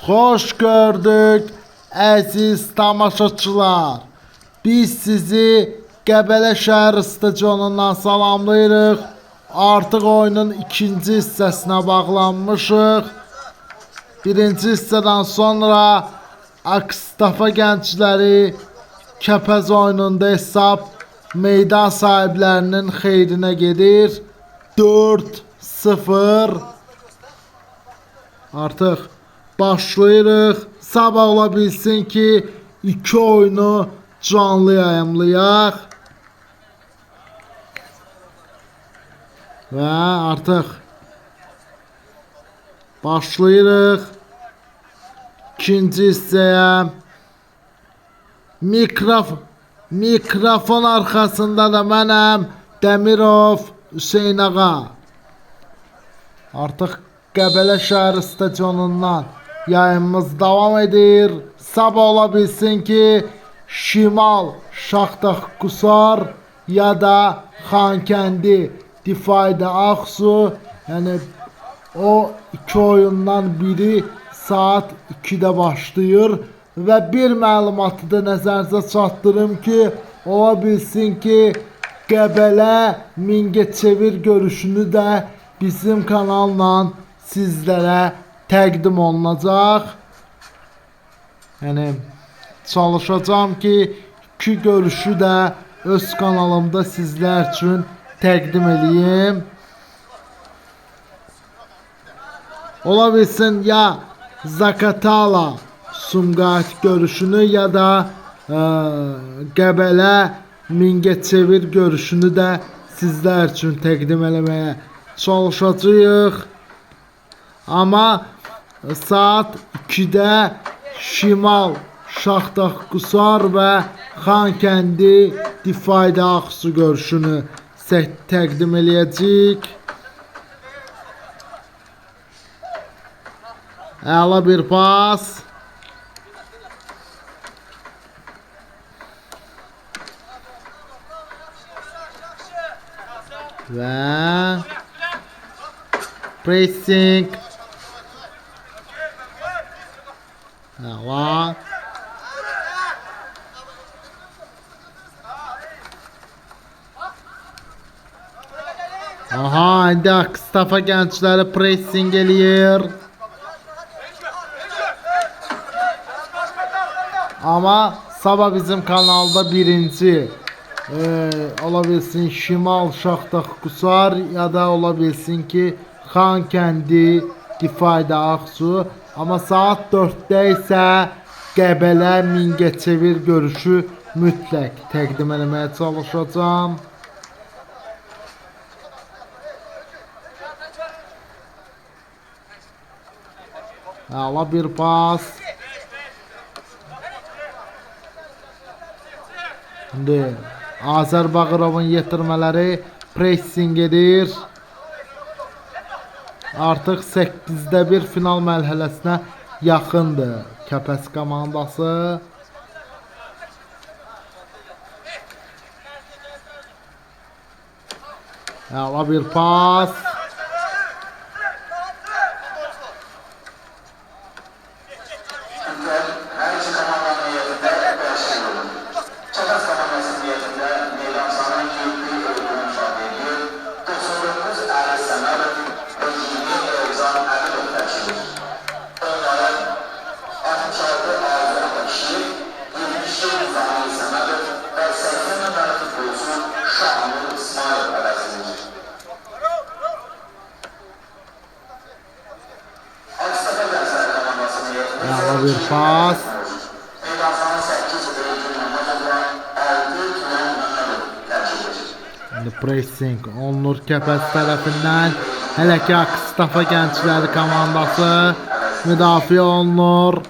Hoş gördük əziz tamaşaçılar. Biz sizi Qəbələ şəhər stadionundan salamlayırıq. Artıq oyunun ikinci hissəsinə bağlanmışıq. Birinci hissədən sonra Akstafa gəncləri Kəpəz oyununda hesab meydan sahiblərinin xeyrinə gedir. 4-0 artıq başlayırıq. Sabah ola bilsin ki iki oyunu canlı yayımlayaq. Və artıq başlayırıq ikinci hissəyə. Mikrofon arxasında da mənəm, Dəmirov Hüseyn ağa. Artıq Qəbələ şəhər stadionundan yayımımız davam edir. Sabah ola bilsin ki Şimal Şaxdağ Qusar ya da Xankəndi Difayda Ağsu, yəni o iki oyundan biri saat 2'də başlayır və bir məlumatı da nəzərinizə çatdırım ki, ola bilsin ki Qəbələ Mingəçevir görüşünü də bizim kanalla sizlərə təqdim olunacaq. Yəni çalışacağım ki iki görüşü də öz kanalımda sizlər üçün təqdim edeyim. Ola bilsin ya Zakatala Sumqayıt görüşünü ya da Qəbələ Mingəçevir görüşünü də sizlər üçün təqdim eləməyə çalışacağıq. Amma saat 2'də Şimal Şaxdağ Qusar və Xankəndi Difayda Ağsu görüşünü təqdim eləyəcəyik. Əla bir pas. Və pressing. Əla. Aha, indi Akstafa gəncləri pressing eləyir. Ama sabah bizim kanalda birinci ola bilsin Şimal Şaxdağ Qusar ya da ola bilsin ki Xankəndi Difayda Ağsu. Ama saat 4'də isə Qəbələ Mingəçevir görüşü mütləq təqdim eləməyə çalışacağım. Əla bir pas. İndi Azər Bağırovun yetirmələri pressing edir. Artıq 8'də 1 final mərhələsinə yaxındır Kəpəz komandası. Əla bir pas. Əla bir pas. Pressing olunur Kəpəz tərəfindən. Hələ ki Akstafa gəncləri komandası müdafiə olunur.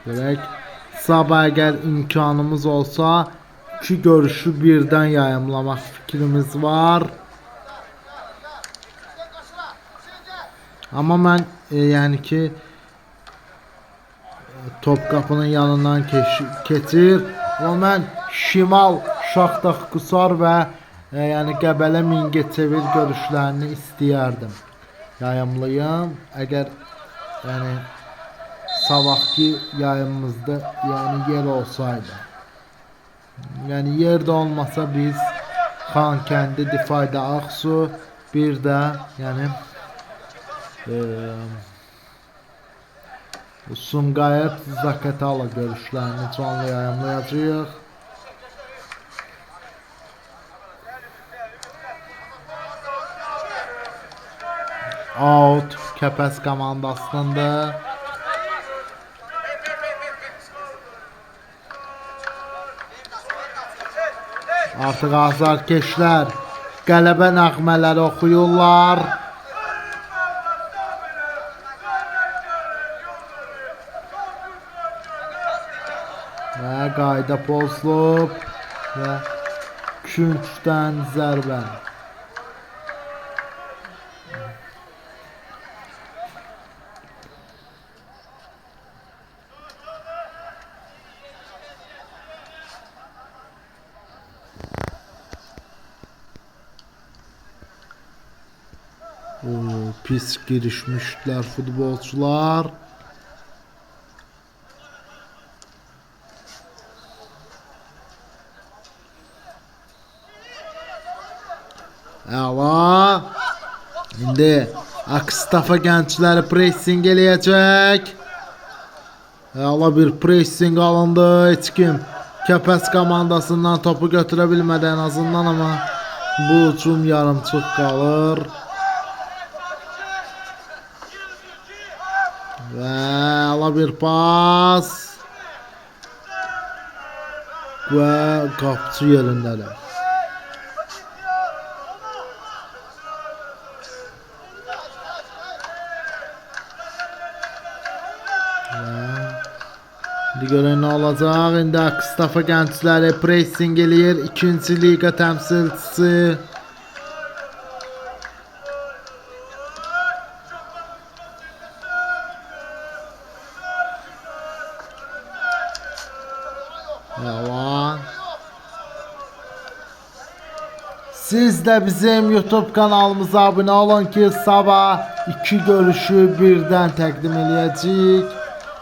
Dirək sabah əgər imkanımız olsa iki görüşü birdən yayımlamaq fikrimiz var. Amma mən yəni ki Topqapının yanından keçir. Və mən Şimal Şaxdağ Qusar və yəni Qəbələ Mingəçevir görüşlərini istəyərdim. yayımlayım. Əgər yəni sabahki yayımımızda yəni yer olsaydı. Yəni yer də olmasa biz Xankəndi, Difayda Ağsu, bir də yəni Sumqayıt, Zaqatala görüşlərini canlı yayımlayacağıq. Out Kəpəz komandasınındır. Artıq azarkeşlər qələbə nəğmələri oxuyurlar. Və qayda pozulub və küncdən zərbə. Pis girişmişler futbolcular. Əla. İndi Akstafa gəncləri pressing eləyəcək. Əla bir pressing alındı. Heç kim Kəpəz komandasından topu götürə bilmədi en azından, ama bu hücum yarımçıq qalır. Və ala bir pas və qapçı yerindədir. İndi görək nə olacaq. İndi Akstafa gəncləri pressing eləyir. 2-ci liqa təmsilçisi Yalan. Siz de bizim YouTube kanalımıza abone olun ki sabah 2 görüşü birden təqdim eləyəcəyik.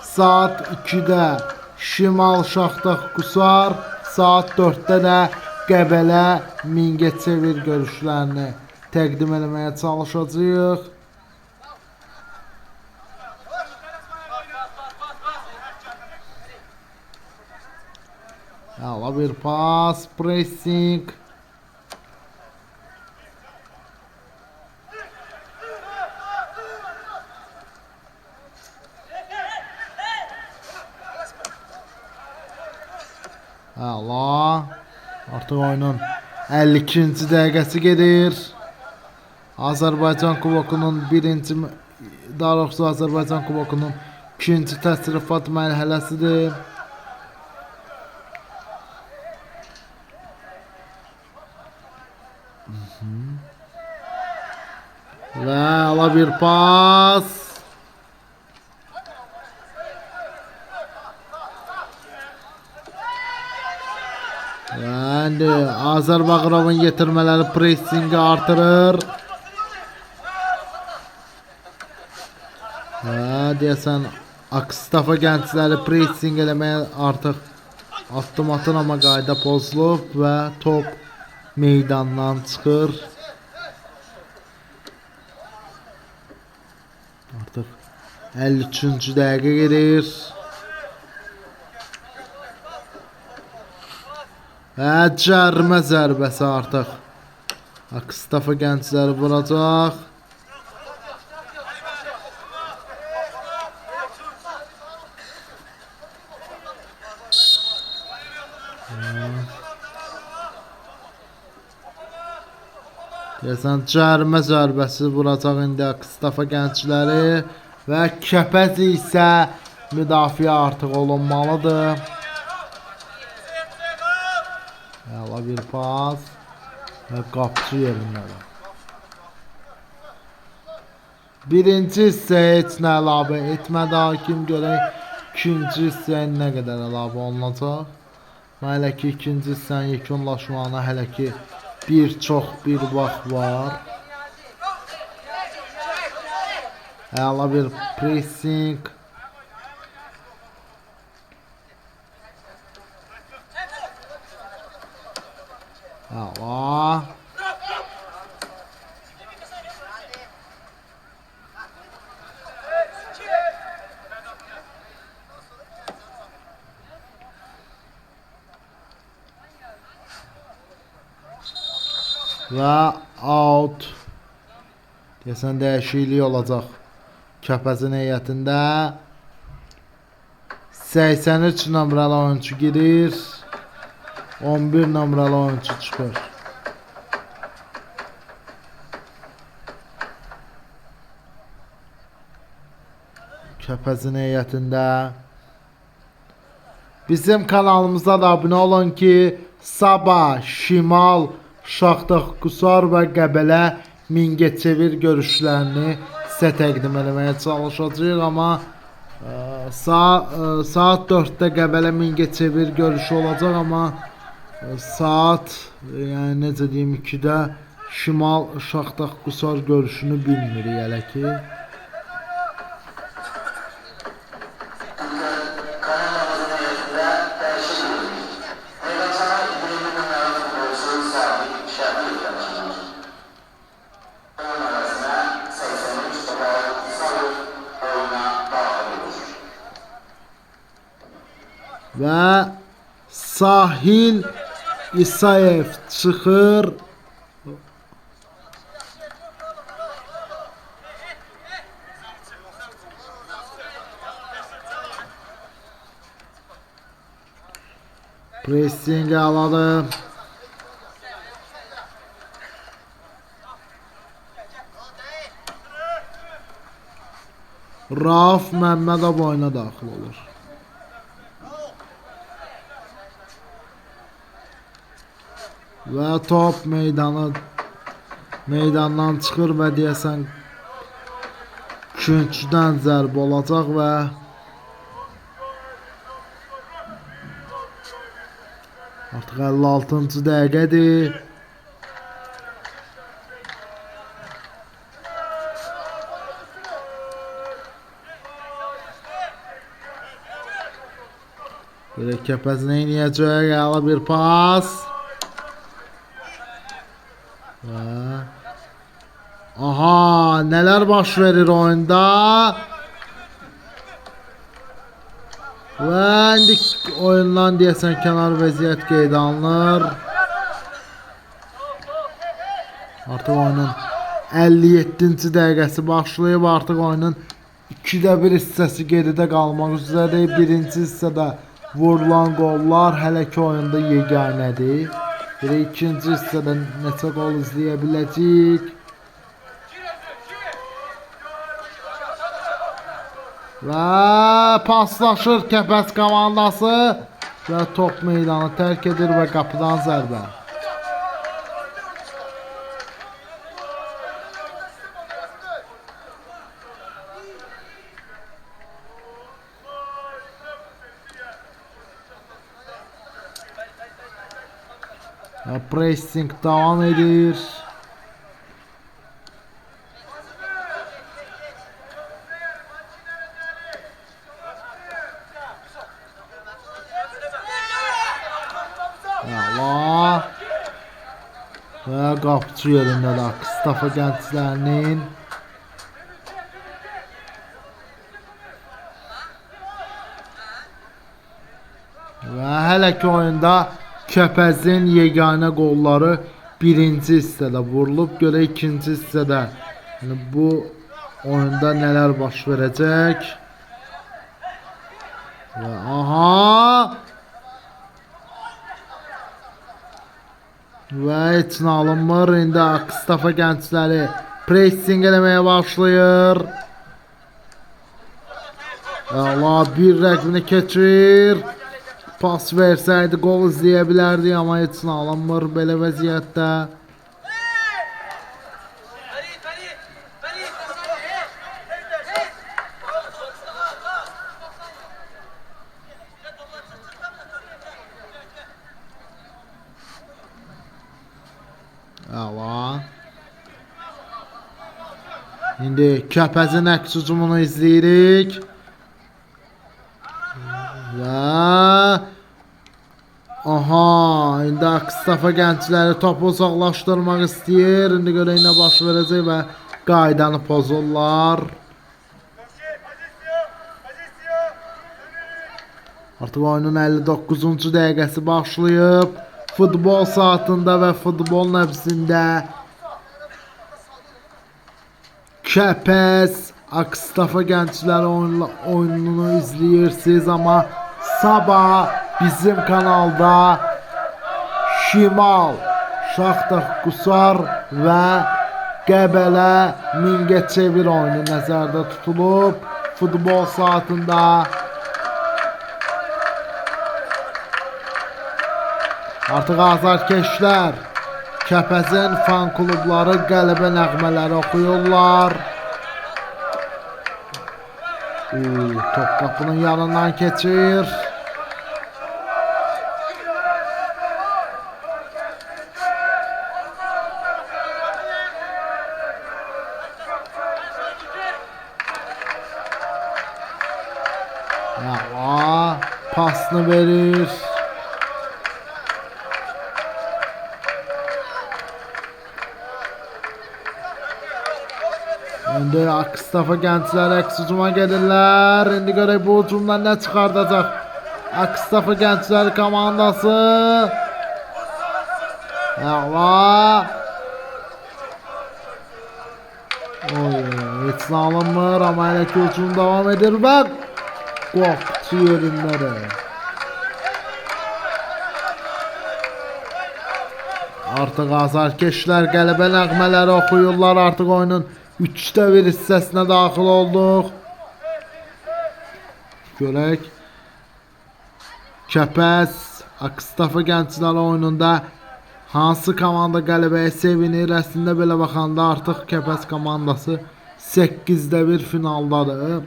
Saat 2'də Şimal Şaxdağ Qusar, saat 4'də də Qəbələ Mingəçevir görüşlərini təqdim eləməyə çalışacağıq. Ala bir pas, pressing. Ala. Artıq oyunun 52-ci dəqiqəsi gedir. Azərbaycan Kubokunun daha doğrusu Azərbaycan Kubokunun 2-ci təsrifat mərhələsidir. Və ala bir pas. Və indi Azər Bağırovun yetirmələri pressingi artırır. Və deyəsən Akstafa gəncləri pressing eləməyə artıq addım atır, amma qayda pozulub və top meydandan çıxır. Artıq 53-cü dəqiqə gedir. Və cərmə zərbəsi artıq Akstafa gəncləri vuracaq. Deyəsən cərmə zərbəsi vuracaq indi Akstafa gəncləri və Kəpəz isə müdafiə artıq olunmalıdır. Əla bir pas və qapçı yerindədir. Birinci hissəyə heç nə əlavə etmədi hakim, görək ikinci hissəyə nə qədər əlavə olunacaq. Hələ ki ikinci hissənin yekunlaşmağına hələ ki bir vaxt var. Əla bir pressing. Əla. Və out. Deyəsən dəyişiklik olacaq Kəpəzin heyətində. 83 nömrəli oyuncu girir. 11 nömrəli oyuncu çıxır. Kəpəzin heyətində. Bizim kanalımıza da abunə olun ki, Sabah, Şimal, Şaxdaq, Qusar və Qəbələ Mingəçevir görüşlərini sizə təqdim etməyə çalışacağıq, amma saat 4-də Qəbələ Mingəçevir görüşü olacaq, amma saat yəni necə deyim 2-də Şimal, Şaxdaq, Qusar görüşünü bilmirik hələ ki. Və Sahil İsayev çıxır. Pressing aladı. Rauf Məmmədov oyuna daxil olur. Və top meydandan çıxır və deyəsən küncdən zərbə olacaq və artıq 56-cı dəqiqədir. Belə Kəpəz nə edəcək? Əla bir pas. Aha, nələr baş verir oyunda. Və indi oyundan deyəsən kənar vəziyyət qeydə alınır. Artıq oyunun 57-ci dəqiqəsi başlayıb. Artıq oyunun 2-də 1 hissəsi geridə qalmaq üzrədir. Birinci hissədə vurulan qollar hələ ki oyunda yeganədir. İkinci hissədə neçə qol izləyə biləcəyik. Və paslaşır Kəpəz komandası və top meydanı tərk edir və qapıdan zərbə. Pressing devam edir. Və qapıcı yerindədir Akstafa gənclərinin. Və hələ ki oyunda Kəpəzin yeganə qolları birinci hissədə vurulub. Görə ikinci hissədə bu oyunda nələr baş verəcək. Və aha! Və heç nə alınmır. İndi Akstafa gəncləri pressing eləməyə başlayır. Əla bir rəqbini keçir. Pas versəydi qol izləyə bilərdi, amma heç nə alınmır belə vəziyyətdə. Əla. İndi Kəpəzin əks hücumunu izləyirik. Və aha, indi Akstafa gəncləri topu uzaqlaşdırmaq istəyir. İndi görək nə baş verəcək və qaydanı pozurlar. Artıq oyunun 59-cu dəqiqəsi başlayıb. Futbol saatında və futbol nəbzində Kəpəz Akstafa gəncləri oyununu izləyirsiniz, amma sabah bizim kanalda Şimal, Şaxtar Qusar və Qəbələ Mingəçevir oyunu nəzərdə tutulub. Futbol saatında artıq azarkeşlər Kəpəzin fan klubları qələbə nəğmələri oxuyurlar. Top qapının yanından keçir. Pasını verir. İndi Akstafa gəncləri əks hücuma gedirlər. İndi görək bu hücumdan nə çıxardacaq Akstafa gəncləri komandası. Heç nə alınmır, amma hələ ki hücum davam edir və qopçu yerinləri. Artıq azarkeşlər qələbə nəğmələri oxuyurlar. Artıq oyunun 3də 1 hissəsinə daxil olduq. Görək Kəpəz Akstafa gəncləri oyununda hansı komanda qələbəyə sevinir? Əslində belə baxanda artıq Kəpəz komandası 8də 1 finaldadır.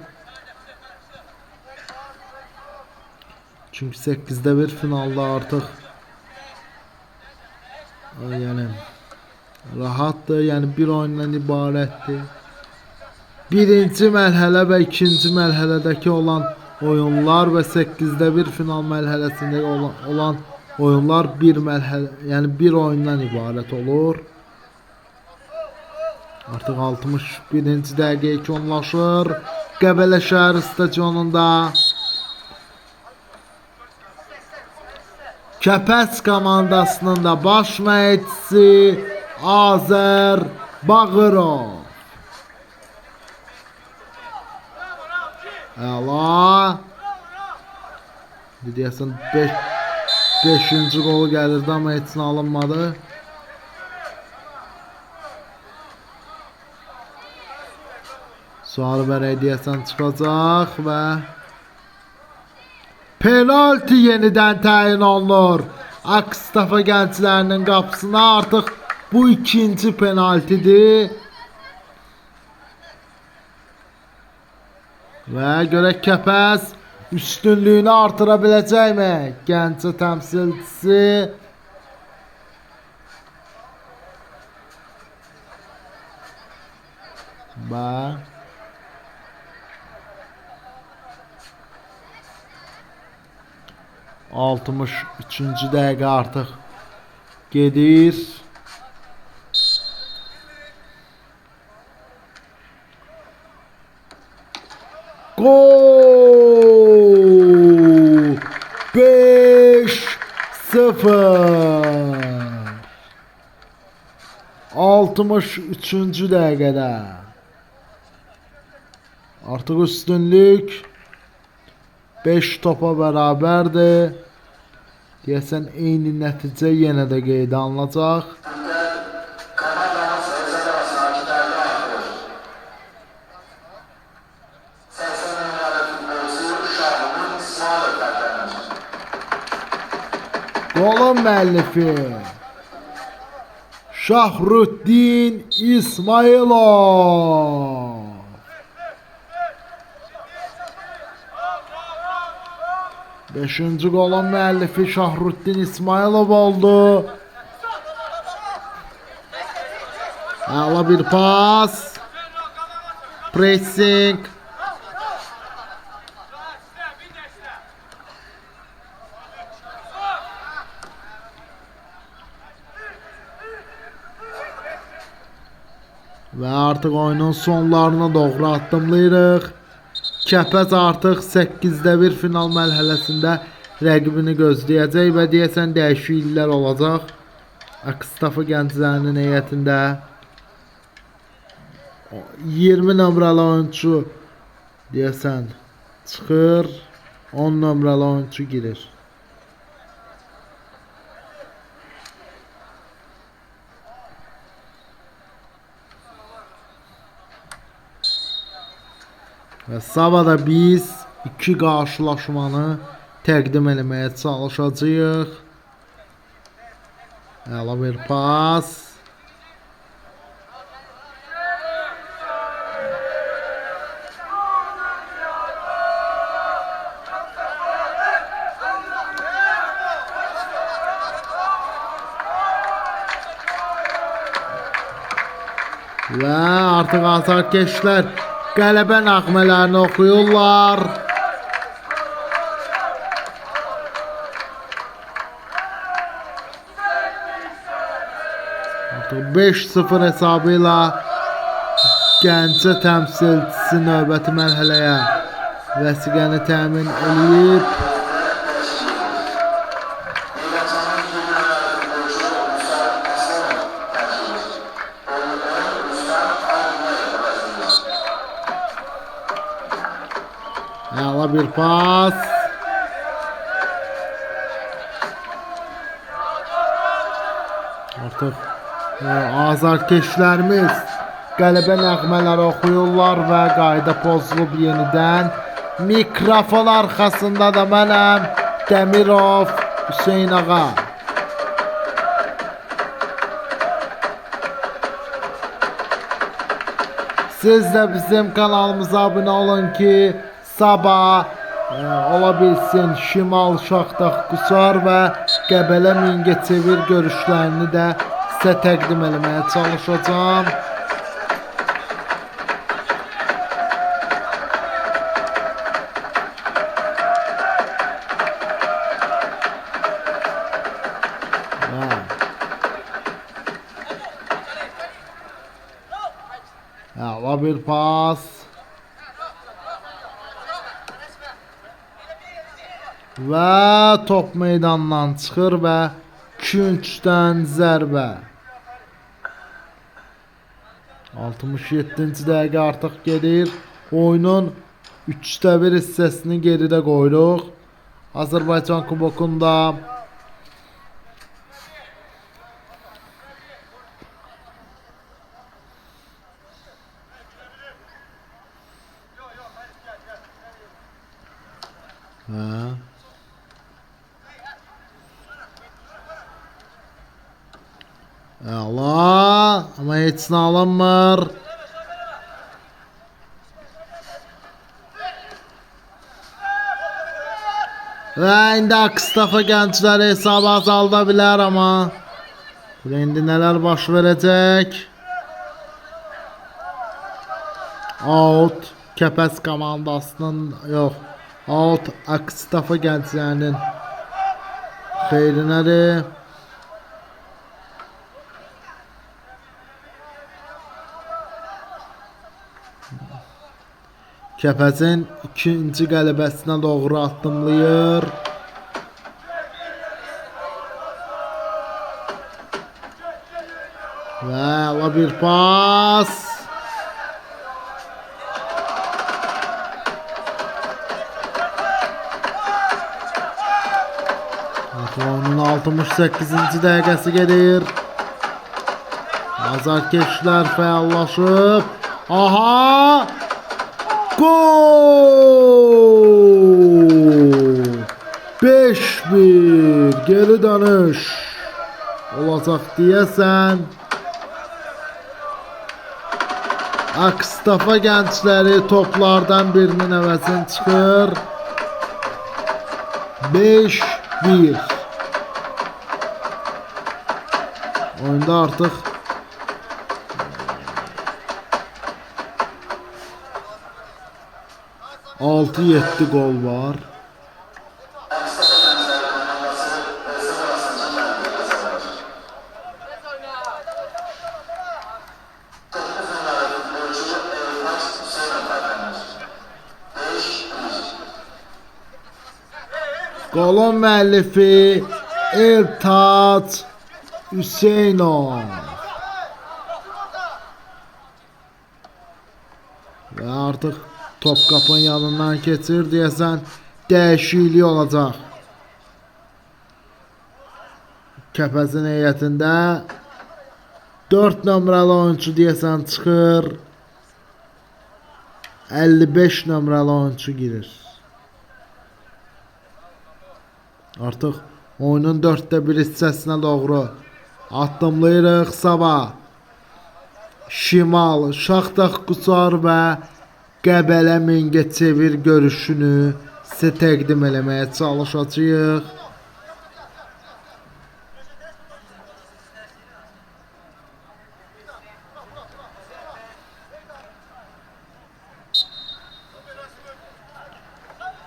Çünki 8də 1 finalda artıq yəni rahatdır, yəni bir oyundan ibarətdir. Birinci mərhələ və ikinci mərhələdəki olan oyunlar və 8də 1 final mərhələsində olan oyunlar bir mərhələ, yəni bir oyundan ibarət olur. Artıq 61-ci dəqiqə yekunlaşır. Qəbələ şəhər stadionunda Kəpəz komandasının da baş məşqçisi Azər Bağırov. Əla. Deyəsən 5-ci qolu gəlirdi, amma heç nə alınmadı. Sual bərək deyəsən çıxacaq və penalti yenidən təyin olunur. Akstafa gənclərinin qapısına artıq bu ikinci penaltidir. Və görək Kəpəz üstünlüyünü artıra biləcəkmi? Gəncə təmsilçisi. Və 63-cü dəqiqə artıq gedir. Gol! 5-0. 63-cü dəqiqədə artıq üstünlük 5 topa bərabərdir. Deyəsən eyni nəticə yenə də qeydə alınacaq. Qolun müəllifi Şahrüddin İsmailov. Beşinci qolun müəllifi Şahrüddin İsmailov oldu. Əla bir pas. pressing. Və artıq oyunun sonlarına doğru addımlayırıq. Kəpəz artıq 8-də 1 final mərhələsində rəqibini gözləyəcək və deyəsən dəyişikliklər olacaq. Akstafa gənclərinin heyətində 20 nömrəli oyuncu deyəsən çıxır, 10 nömrəli oyuncu girir. Və sabahda biz 2 qarşılaşmanı təqdim eləməyə çalışacağıq. Əla bir pas. Və artıq azarkeşlər qələbə nəğmələrini oxuyurlar. Artıq 5-0 hesabı ilə Gəncə təmsilçisi növbəti mərhələyə vəsiqəni təmin edib. Əla bir pas. Artıq azarkeşlərimiz qələbə nəğmələri oxuyurlar və qayda pozulub yenidən. Mikrofon arxasında da mənəm, Dəmirov Hüseyn ağa. Siz də bizim kanalımıza abunə olun ki, sabah ola bilsin Şimal Şaxdağ Qusar və Qəbələ Mingəçevir görüşlərini də sizə təqdim eləməyə çalışacağım. Əla bir pas. Və top meydandan çıxır və küncdən zərbə. 67-ci dəqiqə artıq gedir. Oyunun 3-də 1 hissəsini geridə qoyuruq. Azərbaycan kubokunda Allah, amma heç nə alınmır. Və indi Akstafa gəncləri hesabı azalda bilər, amma indi nələr baş verəcək? Out Kəpəz komandasının, yox, out Akstafa gənclərinin xeyrinədir. Kəpəzin ikinci qələbəsinə doğru addımlayır. Və əla bir pas. Onun 68-ci dəqiqəsi gedir. Azarkeşlər fəallaşıb. Aha! Gol! 5-1 geri dönüş olacaq deyəsən. Akstafa gəncləri toplardan birinin əvəzini çıxır. 5-1. Oyunda artıq 6-7 gol var. Golun müəllifi Eltac Hüseynov. Və artıq Topkapın yanından keçir, deyəsən dəyişiklik olacaq. Kəpəzin heyətində 4 nömrəli oyuncu deyəsən çıxır. 55 nömrəli oyuncu girir. Artıq oyunun 1/4 hissəsinə doğru addımlayırıq. Sabah Şimal, Şaxtaq Qusar və Qəbələ Mingəçevir görüşünü sizə təqdim eləməyə çalışacağıq.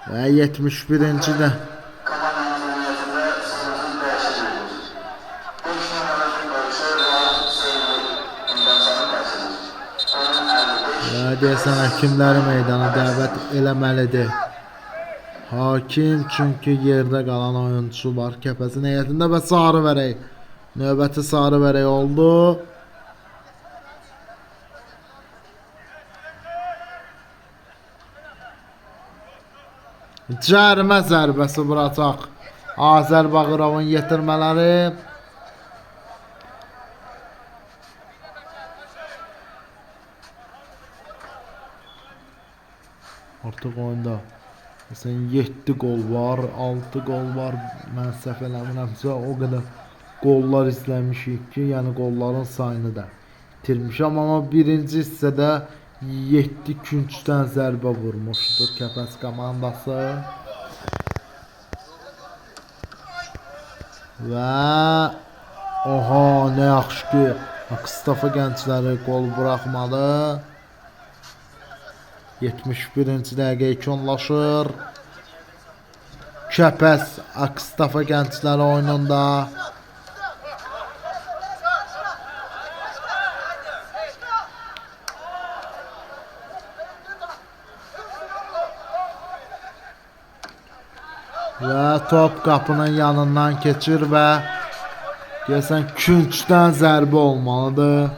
Və 71-ci də deyəsən həkimləri meydana dəvət eləməlidir. Hakim çünki yerdə qalan oyuncu var Kəpəzin heyətində və sarı vərək. Növbəti sarı vərək oldu. Cərimə zərbəsi vuracaq Azər Bağırovun yetirmələri. Artıq oyunda 7 gol var, 6 gol var. Mən səhv eləmirəmsə o qədər gollar izləmişik ki, yəni golların sayını da itirmişəm. Amma birinci hissədə 7 küncdən zərbə vurmuşdu Kəpəz komandası. Və oha, nə yaxşı ki Akstafa gəncləri gol buraxmadı. 71-ci dəqiqə ikonlaşır. Kəpəz Akstafa gəncləri oyununda. Və top qapının yanından keçir və deyəsən küncdən zərbə olmalıdır.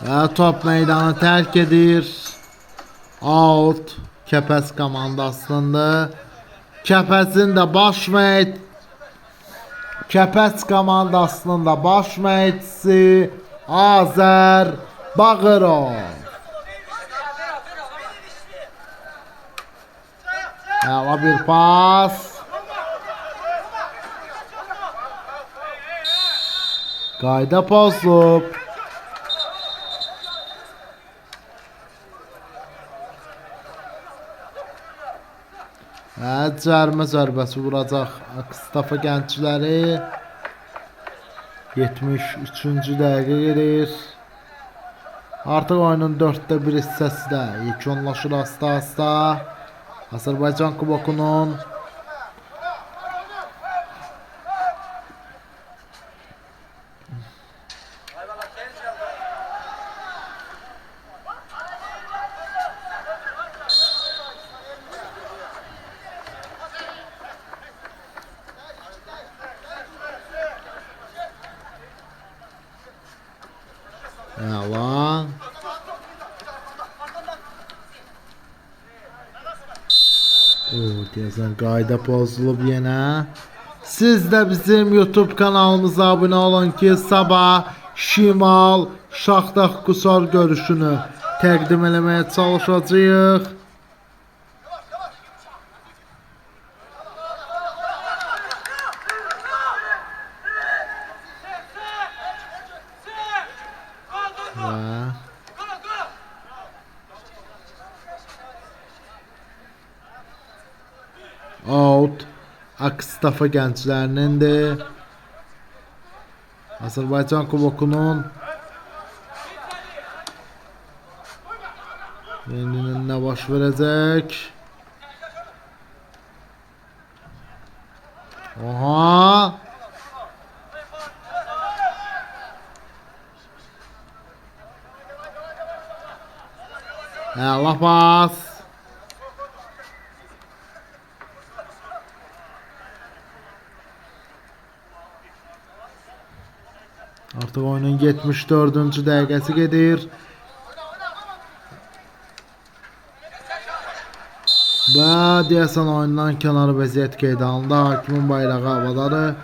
Və top meydanı tərk edir. Out Kəpəz komandasındır. Kəpəzin də Kəpəz komandasının da baş məşqçisi Azər Bağırov. Əla bir pas. Qayda pozulub. Cərimə zərbəsi vuracaq Akstafa gəncləri. 73-cü dəqiqə gedir. Artıq oyunun 1/4 hissəsi də yekunlaşır asta-asta. Azərbaycan kubokunun Əla. Deyəsən qayda pozulub yenə. Siz də bizim YouTube kanalımıza abunə olun ki, sabah Şimal Şaxtaq Qusar görüşünü təqdim eləməyə çalışacağıq. Out. Akstafa gənclərinindir. Azərbaycan kubokunun ne baş verəcək? Oha! Allah pas. Artıq oyunun 74-cü dəqiqəsi gedir. Və deyəsən oyundan kənar vəziyyət qeydə alındı. Hakimin bayrağı havadadır.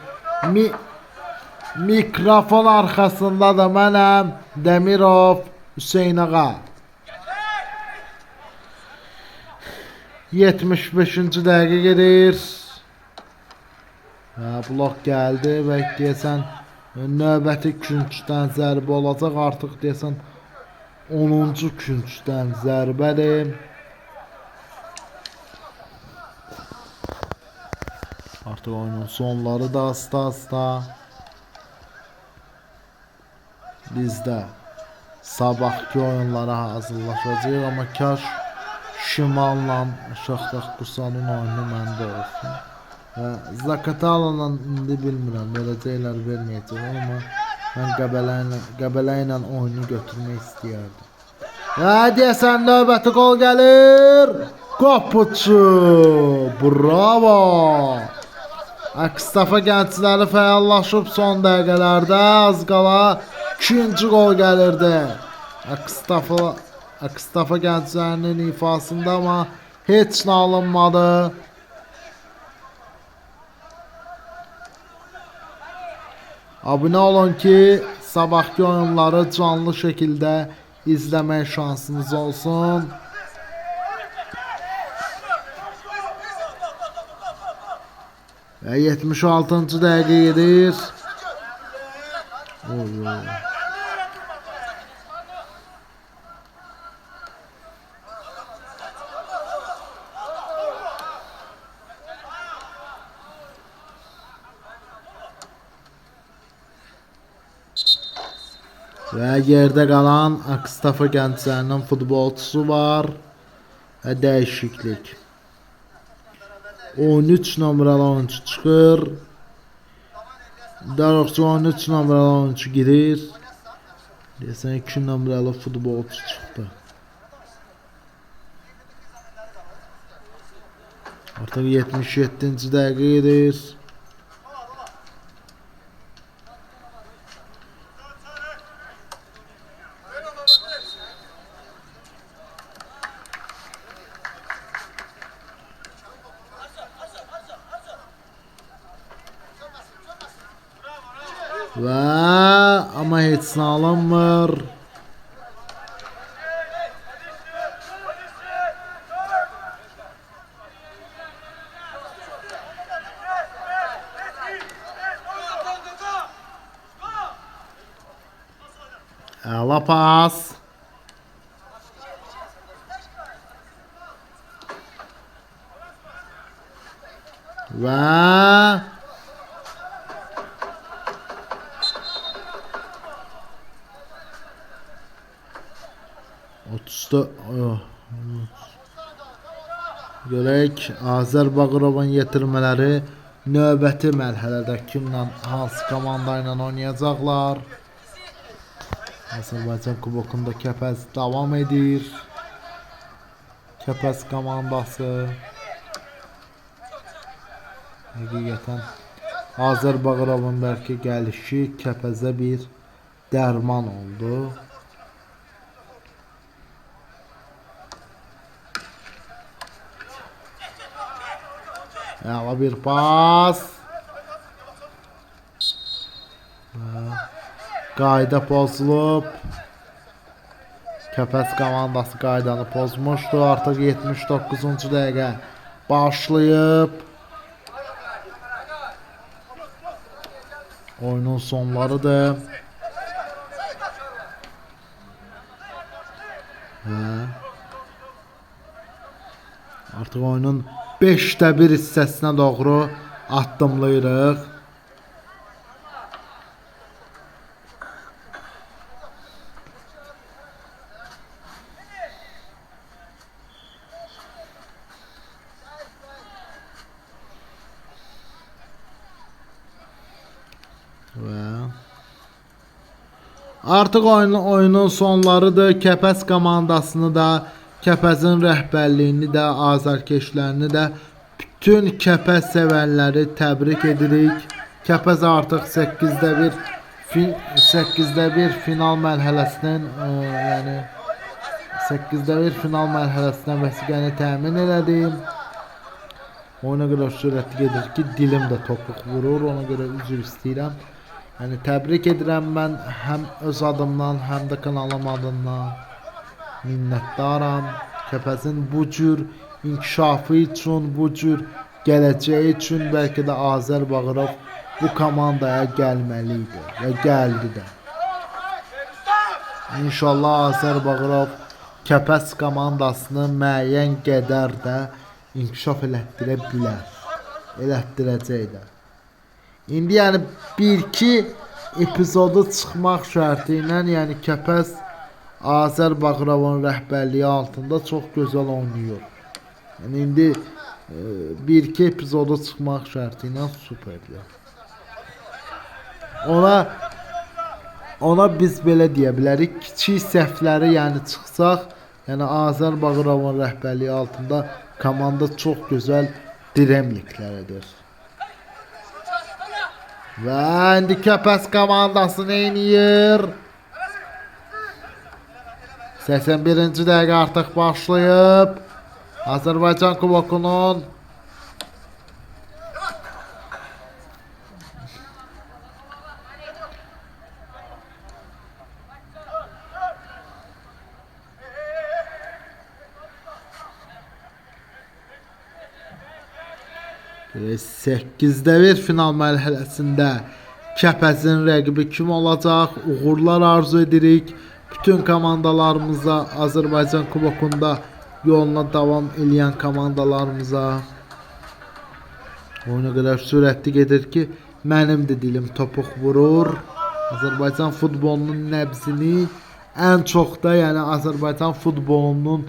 Mikrofon arxasında da mənəm, Dəmirov Hüseyn ağa. 75-ci dəqiqə gedir. Blok gəldi və deyəsən növbəti küncdən zərbə olacaq. Artıq deyəsən 10-cu küncdən zərbədir. Artıq oyunun sonları da asta-asta. Biz də sabahki oyunlara hazırlaşacağıq, amma kaş Şimalla Şaxtaq Qusanın oyunu məndə olsun. Zaqatalanla indi bilmirəm, verəcəklər, verməyəcəklər, amma mən Qəbələ ilə oyunu götürmək istəyərdim. Deyəsən növbəti gol gəlir. Qapıçı! Bravo! Akstafa gəncləri fəallaşıb son dəqiqələrdə. Az qala 2-ci gol gəlirdi. Akstafa gənclərinin ifasında, amma heç nə alınmadı. Abunə olun ki, sabahki oyunları canlı şəkildə izləmək şansınız olsun. Və 76-cı dəqiqə gedir. Və yerdə qalan Akstafa gənclərinin futbolçusu var və dəyişiklik. 13 numaralı oyuncu çıxır. Darıqçı 13 numaralı oyuncu girir. Deyəsən 2 numaralı futbolçu çıxdı. Artıq 77-ci dəqiqə gedir. Və amma heç nə alınmır. Əla pas. Və 30'da görək Azər Bağırovun yetirmələri növbəti mərhələdə kimlə, hansı komanda ilə oynayacaqlar. Azərbaycan kubokunda Kəpəz davam edir. Kəpəz komandası həqiqətən Azər Bağırovun bəlkə gəlişi Kəpəzə bir dərman oldu. Əla bir pas. Qayda pozulub. Kəpəz komandası qaydanı pozmuşdu. Artıq 79-cu dəqiqə başlayıb. Oyunun sonlarıdır. Artıq oyunun 5də 1 hissəsinə doğru addımlayırıq. Artıq oyunun sonlarıdır. Kəpəz komandasını da, Kəpəzin rəhbərliyini də, azarkeşlərini də, bütün Kəpəz sevərləri təbrik edirik. Kəpəz artıq 8də 1 final mərhələsinin yəni 8də 1 final mərhələsinə vəsiqəni təmin elədi. Oyuna görə sürətli gedir ki, dilim də topuq vurur, ona görə üzr istəyirəm. Yəni təbrik edirəm mən həm öz adımdan, həm də kanalım adından minnətdaram. Kəpəzin bu cür inkişafı üçün, bu cür gələcəyi üçün bəlkə də Azər Bağırov bu komandaya gəlməli idi və gəldi də. İnşallah Azər Bağırov Kəpəz komandasını müəyyən qədər də inkişaf elətdirə bilər. Elətdirəcək də. İndi yəni 1-2 epizodu çıxmaq şərti ilə, yəni Kəpəz Azər Bağırovun rəhbərliyi altında çox gözəl oynayır. Yəni indi 1-2 epizodu çıxmaq şərti ilə superdir. Ona biz belə deyə bilərik, kiçik səhvləri yəni çıxsaq, yəni Azər Bağırovun rəhbərliyi altında komanda çox gözəl dinamiklər edir. Və indi Kəpəz komandası neyniyir? 81-ci dəqiqə artıq başlayıb. Azərbaycan kubokunun ve 8də 1 final mərhələsində Kəpəzin rəqibi kim olacaq? Uğurlar arzu edirik. Bütün komandalarımıza, Azərbaycan kubokunda yoluna davam edən komandalarımıza. Oyuna qədər sürətli gedir ki, mənim də dilim topuq vurur. Azərbaycan futbolunun nəbzini ən çox da, yəni Azərbaycan futbolunun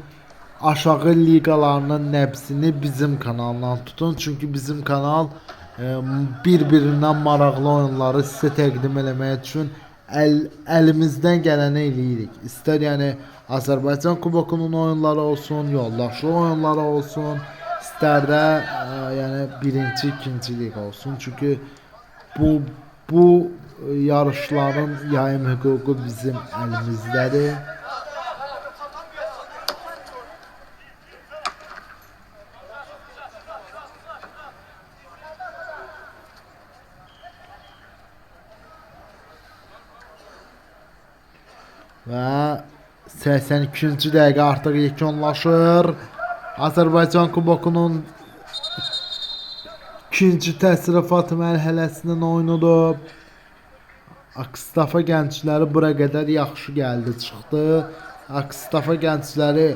aşağı liqalarının nəbzini bizim kanaldan tutun. Çünki bizim kanal bir-birindən maraqlı oyunları sizə təqdim eləmək üçün əlimizdən gələni eləyirik. İstər yəni Azərbaycan kubokunun oyunları olsun, yoldaşlı oyunları olsun, istər də yəni birinci, ikinci liqa olsun. Çünki bu yarışların yayım hüququ bizim əlimizdədir. Və 82-ci dəqiqə artıq yekunlaşır. Azərbaycan kubokunun ikinci təsrifat mərhələsinin oyunudur. Akstafa gəncləri bura qədər yaxşı gəldi, çıxdı. Akstafa gəncləri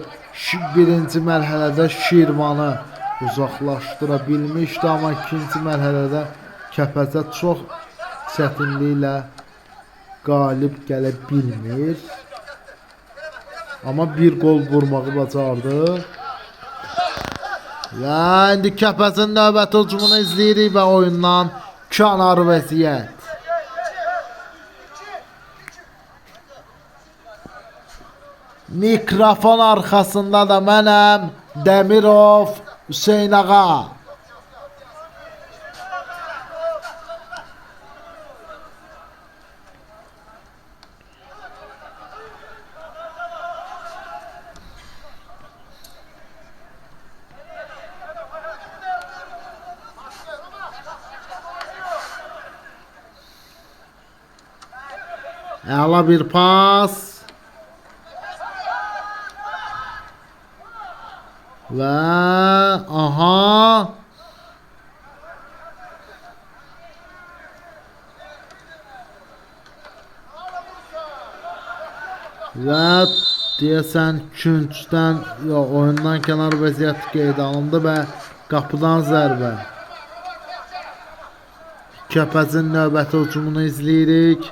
birinci mərhələdə Şirvanı uzaqlaşdıra bilmişdi, amma ikinci mərhələdə Kəpəzə çox çətinliklə qalib gələ bilmir. Amma bir gol vurmağı bacardı. Və indi Kəpəzin növbəti hücumunu izləyirik və oyundan kənar vəziyyət. Mikrofon arxasında da mənəm, Dəmirov Hüseyn ağa. Əla bir pas. Və aha. Və deyəsən küncdən oyundan kənar vəziyyət qeydə alındı və Qapıdan zərbə. Kəpəzin növbəti hücumunu izləyirik.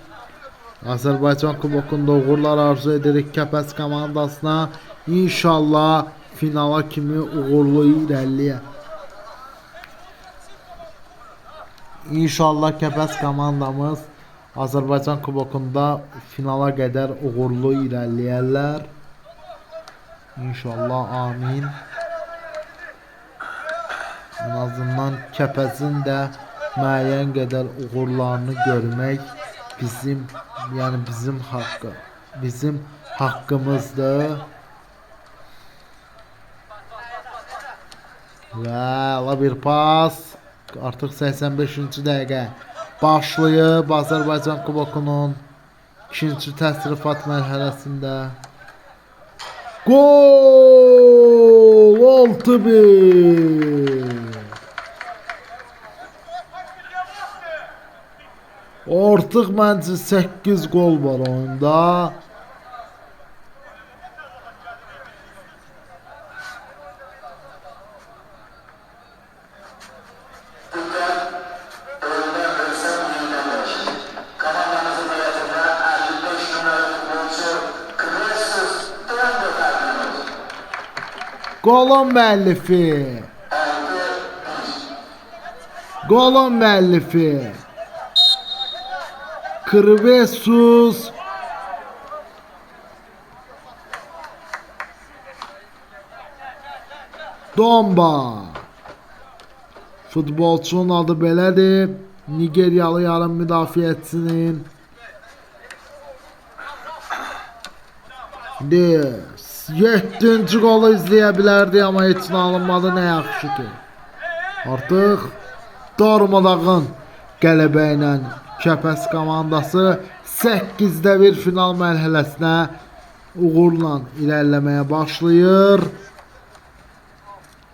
Azərbaycan kubokunda uğurlar arzu edirik Kəpəz komandasına. İnşallah finala kimi uğurlu irəliyə. İnşallah Kəpəz komandamız Azərbaycan kubokunda finala qədər uğurlu irəliyərlər. İnşallah, amin. En azından Kəpəzin də müəyyən qədər uğurlarını görmək bizim haqqımızdır. Və ala bir pas. Artıq 85-ci dəqiqə başlayıb Azərbaycan kubokunun ikinci təsrifat mərhələsində. Gol! 6-1. Artıq məncə 8 gol var oyunda. Golun müəllifi. Golun müəllifi. Kresus. Domba. Futbolçunun adı belədir. Nigeriyalı yarım müdafiəçisinin. 7-ci qolu izləyə bilərdi, amma heç nə alınmadı, nə yaxşı ki. Artıq darmadağın qələbə ilə Kəpəz komandası 8-də 1 final mərhələsinə uğurla irəliləməyə başlayır.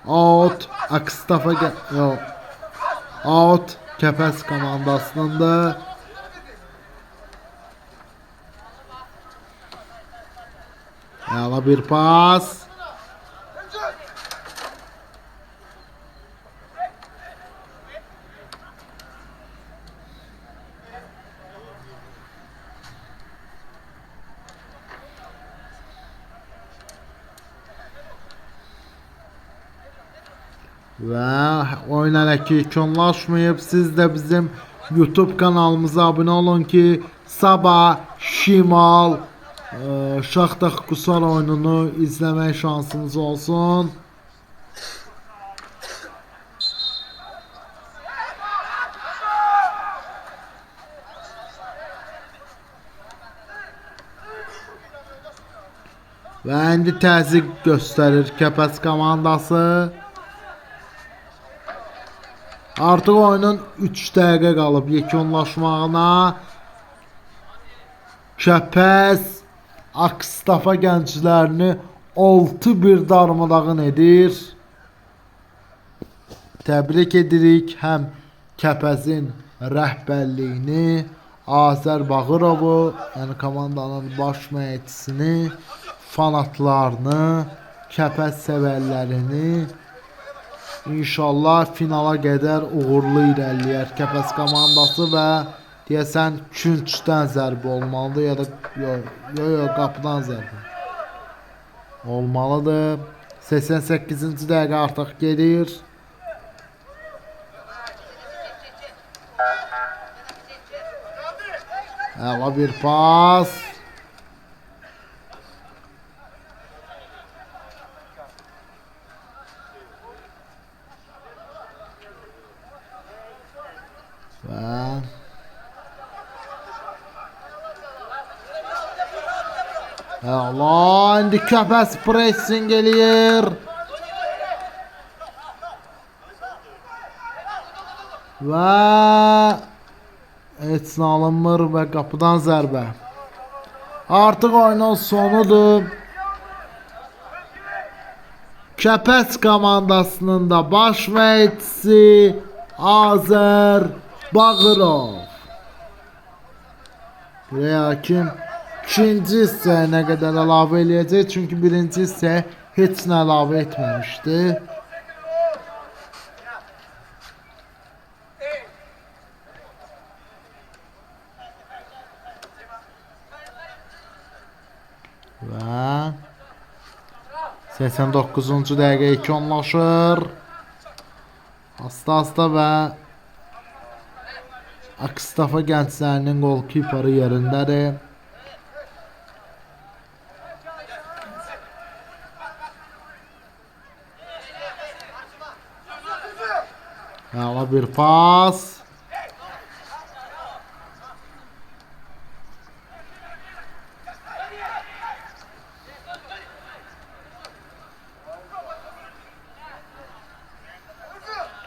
Out Kəpəz komandasınındır. Əla bir pas. Və oyun hələ ki yekunlaşmayıb. Siz də bizim YouTube kanalımıza abunə olun ki sabah Şimal Şaxtaq Qusar oyununu izləmək şansınız olsun. Və indi təzyiq göstərir Kəpəz komandası. Artıq oyunun 3 dəqiqə qalıb yekunlaşmağına. Kəpəz Akstafa gənclərini 6-1 darmadağın edir. Təbrik edirik həm Kəpəzin rəhbərliyini, Azər Bağırovu, yəni komandanın baş məşqçisini, fanatlarını, Kəpəz sevərlərini. İnşallah finala qədər uğurlu irəliyər Kəpəz komandası və deyəsən küncdən zərbə olmalıdır ya da yox qapıdan zərbə olmalıdır. 88-ci dəqiqə artıq gedir. Əla bir pas. Allah, indi Kəpəz pressing eləyir. Və heç nə alınmır və qapıdan zərbə. Artıq oyunun sonudur. Kəpəz komandasının da baş məşqçisi Azər Bağırov. Buraya hakim İkinci hissəyə nə qədər əlavə eləyəcək, çünki birinci hissəyə heç nə əlavə etməmişdi. 89-cu dəqiqə 2 onlaşır. Asta və Akstafa gənclərinin qolkiperi yerindədir. Əla bir pas.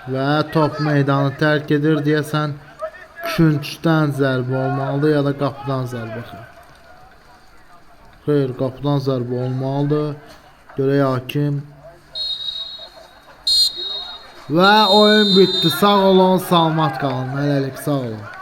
Və top meydanı tərk edir deyəsən. Küncdən zərbə olmalıdır ya da qapıdan zərbə. Xeyr, qapıdan zərbə olmalıdır. Görək hakim. Və oyun bitdi. Sağ olun, salamat qalın. Hələlik sağ olun.